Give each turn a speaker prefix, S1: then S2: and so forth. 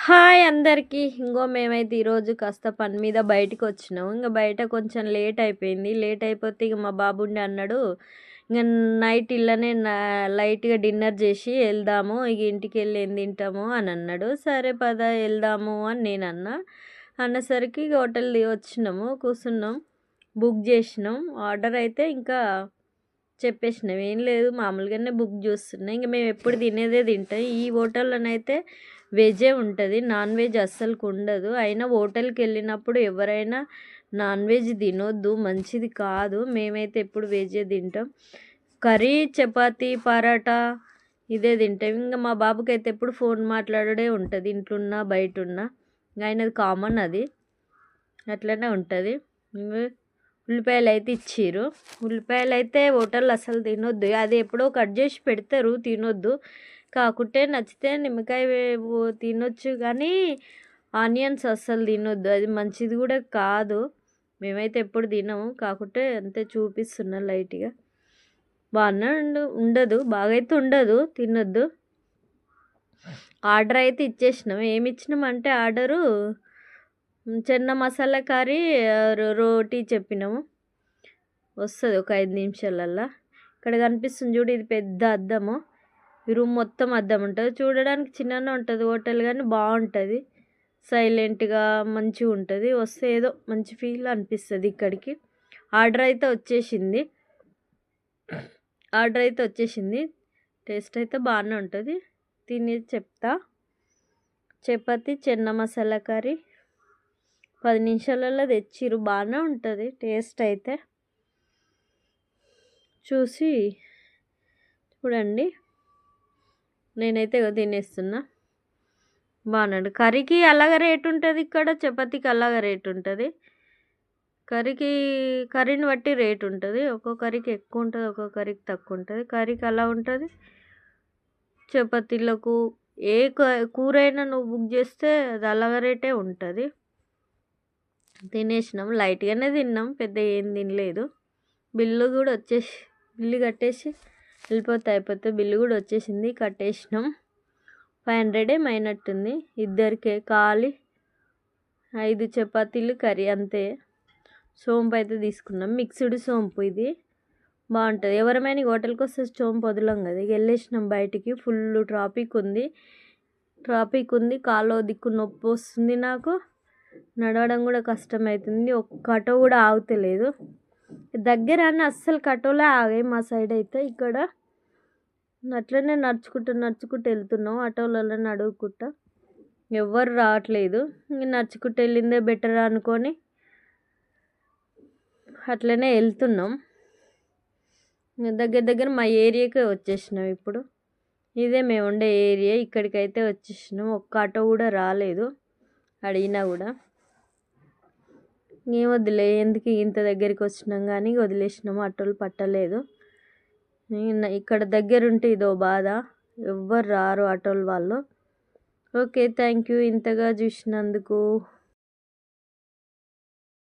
S1: Hi అందరికీ. మేమైతే ఈరోజు కాస్త పని మీద బయటికొచ్చినాం. బయట కొంచెం లేట్ అయిపోయింది. లేట్ అయిపోతే మా బాబుండి అన్నాడు, ఇంగ నైట్ ఇళ్ళనే లైట్‌గా డిన్నర్ జేసి ఎళ్దాము. ఇంటికెళ్ళి ఏం తింటాము అని అన్నాడు. సరే పద ఎళ్దాము అని నేనన్నా. అన్నసరికి హోటల్ వచ్చినాము, కూసున్నాం. బుక్ జేసినాం. ఆర్డర్ అయితే ఇంకా చెప్పేసినాం. ఏం లేదు, మామూలుగానే బుక్ జూస్తున్నా. మేము ఎప్పుడు తినేదే తింటాం. ఈ హోటల్‌లోనైతే వెజ్జే ఉంటది. నాన్ వెజ్ అస్సలకుండదు. అయినా హోటల్‌కెళ్ళినప్పుడు ఎవరైనా నాన్ వెజ్ తినొద్దు, మంచిది కాదు. మేమైతే ఎప్పుడు వెజ్జే తింటాం. కర్రీ, చపాతీ, పరాటా ఇదే తింటాం. మా బాబుకైతే ఎప్పుడు ఫోన్ మాట్లాడుడే ఉంటది. ఇంట్లున్నా, బయటున్నా. ఆయనది కామన్ అది. అట్లనే ఉంటది. ఉల్లిపాయలైతే ఇచ్చిర్రు. ఉల్లిపాయలైతే హోటల్‌లో అసలు తినొద్దు. అది ఎప్పుడో కట్ జేసి పెడతారు, తినొద్దు. కాకుంటే నచ్చితే నిమ్మకాయ తినొచ్చు కానీ ఆనియన్స్ అస్సలు తినొద్దు. అది మంచిది కూడా కాదు. మేమైతే ఎప్పుడు తినము. కాకుంటే అంతే చూపిస్తున్నా లైట్‌గా. బానే ఉండదు. బాగైతే ఉండదు. తినొద్దు. ఆర్డర్ అయితే ఇచ్చేసినాం. ఏమి ఇచ్చినామంటే ఆర్డరు చెన్న మసాలా కర్రీ, రోటీ చెప్పినాము. వస్తుంది ఒక 5 నిమిషాలల్లా. ఇక్కడ కనిపిస్తుంది చూడు, ఇది పెద్ద అద్దము. ఈ రూమ్ మొత్తం అద్దం ఉంటుంది. చూడడానికి చిన్నగానే ఉంటుంది హోటల్, కానీ బాగుంటుంది. సైలెంట్గా మంచిగా ఉంటుంది. వస్తే ఏదో మంచి ఫీల్ అనిపిస్తుంది ఇక్కడికి. ఆర్డర్ అయితే వచ్చేసింది. టేస్ట్ అయితే బాగానే ఉంటుంది. తిని చెప్తా. చపాతి, చెన్న మసాలా కర్రీ 10 నిమిషాలలో తెచ్చిర్రు. బాగానే ఉంటుంది టేస్ట్ అయితే. చూసి చూడండి. నేనైతే తినేస్తున్నా. బాగున్నాడు. కర్రీకి అలాగే రేట్ ఉంటుంది ఇక్కడ, చపాతీకి అలాగే రేట్ ఉంటుంది. కర్రీని బట్టి రేట్ ఉంటుంది. ఒక్కో కర్రీకి ఎక్కువ ఉంటుంది, ఒక్కో కర్రీకి తక్కువ ఉంటుంది. కర్రీకి అలా ఉంటుంది. చపాతీలకు ఏ కూరైనా నువ్వు బుక్ చేస్తే అది అలాగే రేటే ఉంటుంది. తినేసినాం. లైట్‌గానే తిన్నాం. పెద్ద ఏం తినలేదు. బిల్లు కట్టేసి వెళ్ళిపోతే అయిపోతే. బిల్లు కూడా వచ్చేసింది. కట్టేసినాం. 500 ఏమో అయినట్టుంది. ఇద్దరికే ఖాళీ 5 చపాతీలు, కర్రీ అంతే. సోంపు అయితే తీసుకున్నాం. మిక్స్డ్ సోంపు ఇది. బాగుంటుంది. ఎవరమైనా హోటల్కి వస్తే సోంపు వదలం కదా. వెళ్ళేసినాం బయటికి. ఫుల్ ట్రాఫిక్ ఉంది. కాలో దిక్కు నొప్పి వస్తుంది నాకు. నడవడం కూడా కష్టమవుతుంది. ఒక్క ఆటో కూడా ఆగుతలేదు. దగ్గర అని అస్సలు ఆటోలే ఆగాయి మా సైడ్ అయితే. ఇక్కడ అట్లనే నడుచుకుంటూ వెళ్తున్నాం. ఆటోలలో నడువుకుంటా. ఎవ్వరు రావట్లేదు. నడుచుకుంటూ వెళ్ళిందే బెటర్ అనుకొని అట్లనే వెళ్తున్నాం. దగ్గర మా ఏరియాకే వచ్చేసినాం ఇప్పుడు. ఇదే మేము ఉండే ఏరియా. ఇక్కడికైతే వచ్చేసినాం. ఒక్క ఆటో కూడా రాలేదు అడిగినా కూడా. ఏం వద్దులే, ఎందుకు ఇంత దగ్గరికి వచ్చినాం కానీ వదిలేసినాము. ఆటోలు పట్టలేదు. ఇక్కడ దగ్గరుంటే ఇదో బాధ. ఎవ్వరు రారు ఆటోల వాళ్ళు. ఓకే, థ్యాంక్ యూ ఇంతగా చూసినందుకు.